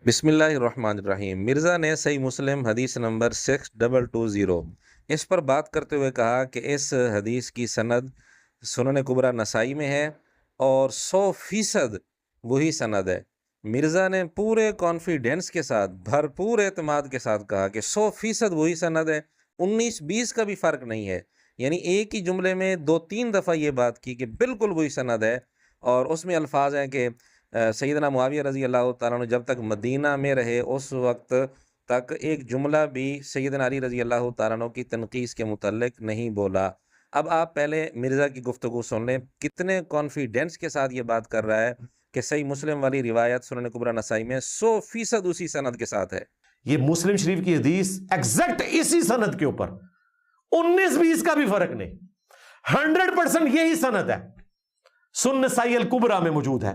بسم اللہ الرحمن الرحیم۔ مرزا نے صحیح مسلم حدیث نمبر 6220 اس پر بات کرتے ہوئے کہا کہ اس حدیث کی سند سنن کبریٰ نسائی میں ہے اور 100% وہی سند ہے۔ مرزا نے پورے کانفیڈنس کے ساتھ، بھرپور اعتماد کے ساتھ کہا کہ 100% وہی سند ہے، 19-20 کا بھی فرق نہیں ہے۔ یعنی ایک ہی جملے میں 2-3 دفعہ یہ بات کی کہ بالکل وہی سند ہے، اور اس میں الفاظ ہیں کہ سیدنا معاویہ رضی اللہ تعالیٰ عنہ جب تک مدینہ میں رہے اس وقت تک ایک جملہ بھی سیدنا علی رضی اللہ تعالیٰ عنہ کی تنقیص کے متعلق نہیں بولا۔ اب آپ پہلے مرزا کی گفتگو سن لیں، کتنے کانفیڈنس کے ساتھ یہ بات کر رہا ہے کہ صحیح مسلم والی روایت سنن کبریٰ نسائی میں 100% اسی سند کے ساتھ ہے۔ یہ مسلم شریف کی حدیث ایگزیکٹ اسی سند کے اوپر 19-20 کا بھی فرق نہیں، 100% یہی سند ہے، سنن نسائی الکبریٰ میں موجود ہے،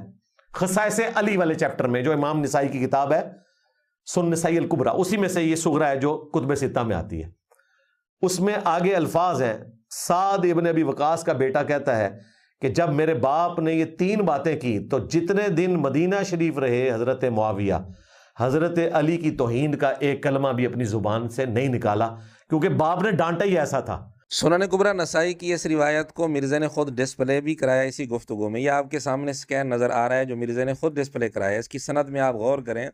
خصائص علی والے چیپٹر میں، جو امام نسائی کی کتاب ہے سنن نسائی الکبریٰ، اسی میں سے یہ صغریٰ ہے جو کتب ستہ میں آتی ہے۔ اس میں آگے الفاظ ہیں، سعد ابن ابی وقاص کا بیٹا کہتا ہے کہ جب میرے باپ نے یہ 3 باتیں کی تو جتنے دن مدینہ شریف رہے حضرت معاویہ حضرت علی کی توہین کا ایک کلمہ بھی اپنی زبان سے نہیں نکالا، کیونکہ باپ نے ڈانٹا ہی ایسا تھا۔ سنن کبریٰ نسائی کی اس روایت کو مرزا نے خود ڈسپلے بھی کرایا اسی گفتگو میں۔ یہ آپ کے سامنے سکین نظر آ رہا ہے جو مرزا نے خود ڈسپلے کرایا ہے۔ اس کی سند میں آپ غور کریں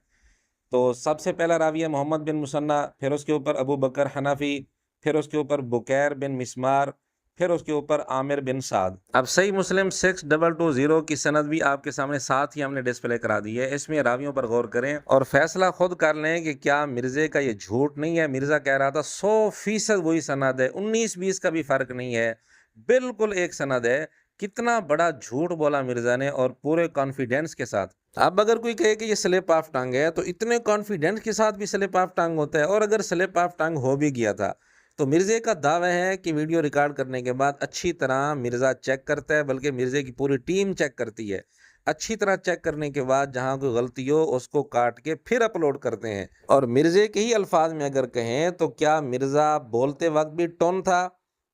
تو سب سے پہلا راوی ہے محمد بن مثنیٰ، پھر اس کے اوپر ابو بکر حنفی، پھر اس کے اوپر بکیر بن مسمار، پھر اس کے اوپر عامر بن سعد۔ اب صحیح مسلم 6220 کی سند بھی آپ کے سامنے ساتھ ہی ہم نے ڈسپلے کرا دی ہے۔ اس میں راویوں پر غور کریں اور فیصلہ خود کر لیں کہ کیا مرزے کا یہ جھوٹ نہیں ہے۔ مرزا کہہ رہا تھا 100% وہی سند ہے، 19-20 کا بھی فرق نہیں ہے، بالکل ایک سند ہے۔ کتنا بڑا جھوٹ بولا مرزا نے، اور پورے کانفیڈنس کے ساتھ۔ اب اگر کوئی کہے کہ یہ سلپ آف ٹنگ ہے تو اتنے کانفیڈنس کے ساتھ بھی سلپ آف ٹنگ ہوتا ہے، اور اگر سلپ آف ٹنگ ہو بھی گیا تھا تو مرزے کا دعویٰ ہے کہ ویڈیو ریکارڈ کرنے کے بعد اچھی طرح مرزا چیک کرتا ہے، بلکہ مرزے کی پوری ٹیم چیک کرتی ہے۔ اچھی طرح چیک کرنے کے بعد جہاں کوئی غلطی ہو اس کو کاٹ کے پھر اپلوڈ کرتے ہیں۔ اور مرزے کے ہی الفاظ میں اگر کہیں تو کیا مرزا بولتے وقت بھی ٹون تھا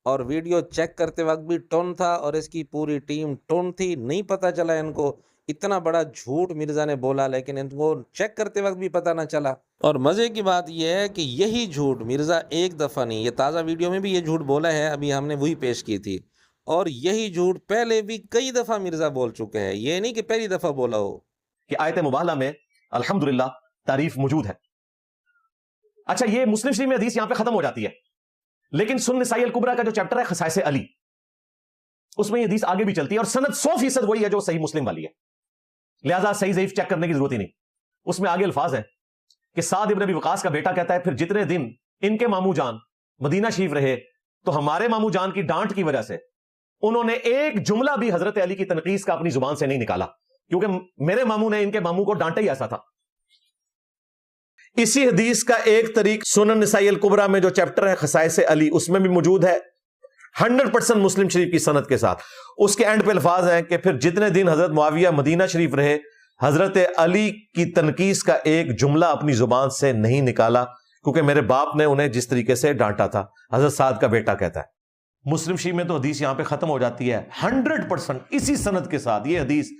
اور ویڈیو چیک کرتے وقت بھی ٹون تھا، اور اس کی پوری ٹیم ٹون تھی؟ نہیں پتہ چلا ان کو۔ اتنا بڑا جھوٹ مرزا نے بولا لیکن ان کو چیک کرتے وقت بھی پتہ نہ چلا۔ اور مزے کی بات یہ ہے کہ یہی جھوٹ مرزا ایک دفعہ نہیں، یہ تازہ ویڈیو میں بھی یہ جھوٹ بولا ہے، ابھی ہم نے وہی پیش کی تھی، اور یہی جھوٹ پہلے بھی کئی دفعہ مرزا بول چکے ہیں، یہ نہیں کہ پہلی دفعہ بولا ہو۔ کہ آیت مباہلہ میں الحمدللہ تعریف موجود ہے۔ اچھا، یہ مسلم شریف میں حدیث یہاں پہ ختم ہو جاتی ہے، لیکن سنن نسائی الکبریٰ کا جو چیپٹر ہے خصائص علی، اس میں یہ حدیث آگے بھی چلتی ہے، اور سند 100% وہی ہے جو صحیح مسلم والی ہے، لہذا صحیح ضعیف چیک کرنے کی ضرورت ہی نہیں۔ اس میں آگے الفاظ ہیں کہ سعد ابن ابی وقاص کا بیٹا کہتا ہے پھر جتنے دن ان کے ماموں جان مدینہ شریف رہے تو ہمارے ماموں جان کی ڈانٹ کی وجہ سے انہوں نے ایک جملہ بھی حضرت علی کی تنقیص کا اپنی زبان سے نہیں نکالا، کیونکہ میرے ماموں نے ان کے ماموں کو ڈانٹا ہی ایسا تھا۔ اسی حدیث کا ایک طریق سنن نسائی الکبریٰ میں جو چیپٹر ہے خصائص علی، اس میں بھی موجود ہے 100% مسلم شریف کی سند کے ساتھ۔ اس کے اینڈ پہ الفاظ ہیں کہ پھر جتنے دن حضرت معاویہ مدینہ شریف رہے حضرت علی کی تنقیص کا ایک جملہ اپنی زبان سے نہیں نکالا، کیونکہ میرے باپ نے انہیں جس طریقے سے ڈانٹا تھا۔ حضرت سعد کا بیٹا کہتا ہے۔ مسلم شریف میں تو حدیث یہاں پہ ختم ہو جاتی ہے 100% اسی سند کے ساتھ۔ یہ حدیث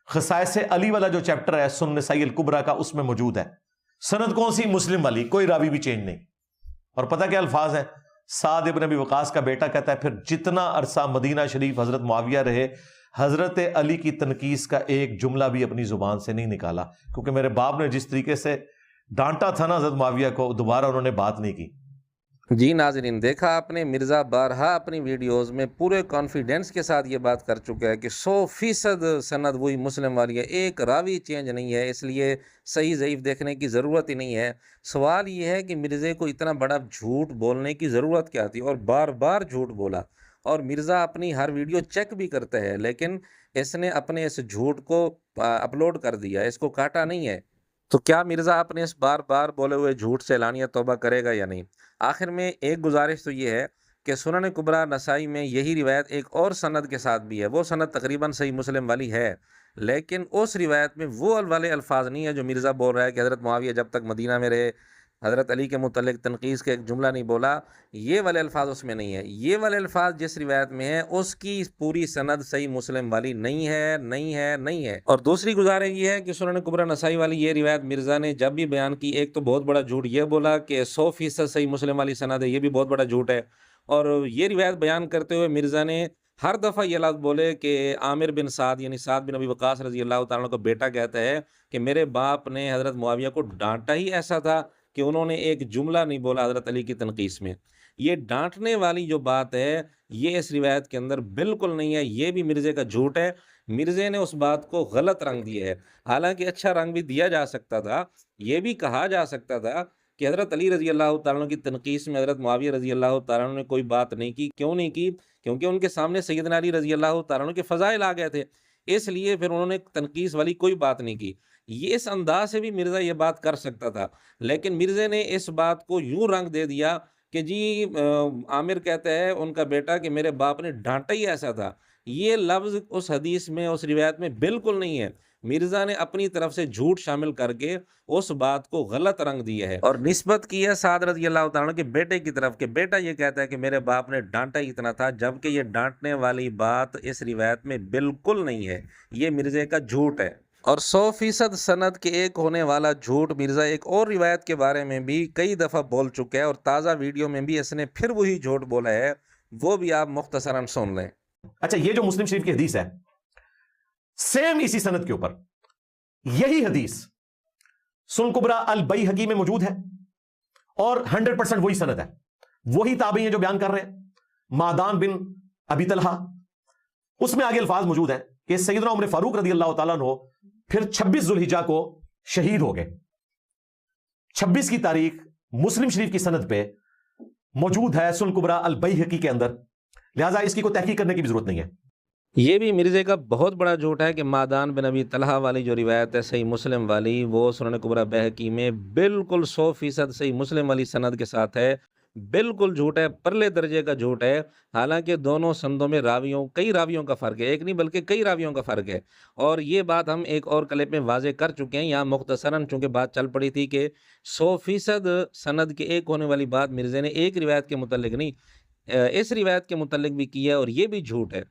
خصائص علی والا جو چیپٹر ہے سنن نسائی الکبریٰ کا، اس میں موجود ہے۔ سند کون سی؟ مسلم والی، کوئی راوی بھی چینج نہیں۔ اور پتہ کیا الفاظ ہیں؟ سعد ابن ابی وقاص کا بیٹا کہتا ہے پھر جتنا عرصہ مدینہ شریف حضرت معاویہ رہے حضرت علی کی تنقیص کا ایک جملہ بھی اپنی زبان سے نہیں نکالا، کیونکہ میرے باپ نے جس طریقے سے ڈانٹا تھا نا حضرت معاویہ کو، دوبارہ انہوں نے بات نہیں کی۔ جی ناظرین، دیکھا آپ نے، مرزا بارہا اپنی ویڈیوز میں پورے کانفیڈنس کے ساتھ یہ بات کر چکا ہے کہ 100% سند وہی مسلم والی ہے، ایک راوی چینج نہیں ہے، اس لیے صحیح ضعیف دیکھنے کی ضرورت ہی نہیں ہے۔ سوال یہ ہے کہ مرزے کو اتنا بڑا جھوٹ بولنے کی ضرورت کیا تھی، اور بار بار جھوٹ بولا، اور مرزا اپنی ہر ویڈیو چیک بھی کرتا ہے، لیکن اس نے اپنے اس جھوٹ کو اپلوڈ کر دیا، اس کو کاٹا نہیں ہے۔ تو کیا مرزا اپنے اس بار بار بولے ہوئے جھوٹ سے اعلانیہ توبہ کرے گا یا نہیں؟ آخر میں ایک گزارش تو یہ ہے کہ سنن کبریٰ نسائی میں یہی روایت ایک اور سند کے ساتھ بھی ہے، وہ سند تقریباً صحیح مسلم والی ہے، لیکن اس روایت میں وہ والے الفاظ نہیں ہے جو مرزا بول رہا ہے کہ حضرت معاویہ جب تک مدینہ میں رہے حضرت علی کے متعلق تنقید کا ایک جملہ نہیں بولا، یہ والے الفاظ اس میں نہیں ہے۔ یہ والے الفاظ جس روایت میں ہیں اس کی پوری سند صحیح مسلم والی نہیں ہے، نہیں ہے، نہیں ہے۔ اور دوسری گزارش یہ ہے کہ سنن کبری نسائی والی یہ روایت مرزا نے جب بھی بیان کی، ایک تو بہت بڑا جھوٹ یہ بولا کہ 100% صحیح مسلم والی سند ہے، یہ بھی بہت بڑا جھوٹ ہے۔ اور یہ روایت بیان کرتے ہوئے مرزا نے ہر دفعہ یہ لفظ بولے کہ عامر بن سعد یعنی سعد بن ابی وقاص رضی اللہ تعالیٰ عنہ کا بیٹا کہتا ہے کہ میرے باپ نے حضرت معاویہ کو ڈانٹا ہی ایسا تھا کہ انہوں نے ایک جملہ نہیں بولا حضرت علی کی تنقیص میں۔ یہ ڈانٹنے والی جو بات ہے یہ اس روایت کے اندر بالکل نہیں ہے، یہ بھی مرزے کا جھوٹ ہے۔ مرزے نے اس بات کو غلط رنگ دیا ہے، حالانکہ اچھا رنگ بھی دیا جا سکتا تھا۔ یہ بھی کہا جا سکتا تھا کہ حضرت علی رضی اللہ تعالیٰ عنہ کی تنقیص میں حضرت معاویہ رضی اللہ تعالیٰ عنہ نے کوئی بات نہیں کی۔ کیوں نہیں کی؟ کیونکہ ان کے سامنے سیدنا علی رضی اللہ تعالیٰ عنہ کے فضائل آ گئے تھے، اس لیے پھر انہوں نے تنقیص والی کوئی بات نہیں کی۔ یہ اس انداز سے بھی مرزا یہ بات کر سکتا تھا، لیکن مرزا نے اس بات کو یوں رنگ دے دیا کہ جی عامر کہتا ہے ان کا بیٹا کہ میرے باپ نے ڈانٹا ہی ایسا تھا۔ یہ لفظ اس حدیث میں اس روایت میں بالکل نہیں ہے۔ مرزا نے اپنی طرف سے جھوٹ شامل کر کے اس بات کو غلط رنگ دیا ہے اور نسبت کی ہے سعد رضی اللہ تعالیٰ عنہ کے بیٹے کی طرف کہ بیٹا یہ کہتا ہے کہ میرے باپ نے ڈانٹا ہی اتنا تھا، جبکہ یہ ڈانٹنے والی بات اس روایت میں بالکل نہیں ہے، یہ مرزا کا جھوٹ ہے۔ اور 100% سند کے ایک ہونے والا جھوٹ مرزا ایک اور روایت کے بارے میں بھی کئی دفعہ بول چکا ہے، اور تازہ ویڈیو میں بھی اس نے پھر وہی جھوٹ بولا ہے، وہ بھی آپ مختصراً سن لیں۔ اچھا، یہ جو مسلم شریف کی حدیث ہے سیم اسی سند کے اوپر یہی حدیث سنن کبری البیہقی میں موجود ہے، اور 100% وہی سند ہے، وہی تابعی ہیں جو بیان کر رہے ہیں، معدان بن ابی طلحہ۔ اس میں آگے الفاظ موجود ہیں کہ سیدنا عمر فاروق رضی اللہ تعالیٰ عنہ پھر 26 ذوالحجہ کو شہید ہو گئے۔ 26 کی تاریخ مسلم شریف کی سند پہ موجود ہے سنن کبری البیہقی کے اندر، لہٰذا اس کی کوئی تحقیق کرنے کی بھی ضرورت نہیں ہے۔ یہ بھی مرزا کا بہت بڑا جھوٹ ہے کہ معدان بن ابی طلحہ والی جو روایت ہے صحیح مسلم والی، وہ سنن کبری بہقی میں بالکل 100% صحیح مسلم والی سند کے ساتھ ہے، بالکل جھوٹ ہے، پرلے درجے کا جھوٹ ہے۔ حالانکہ دونوں سندوں میں کئی راویوں کا فرق ہے، ایک نہیں بلکہ کئی راویوں کا فرق ہے، اور یہ بات ہم ایک اور کلپ میں واضح کر چکے ہیں۔ یہاں مختصراً چونکہ بات چل پڑی تھی کہ 100% سند کے ایک ہونے والی بات مرزا نے ایک روایت کے متعلق نہیں، اس روایت کے متعلق بھی کی ہے، اور یہ بھی جھوٹ ہے۔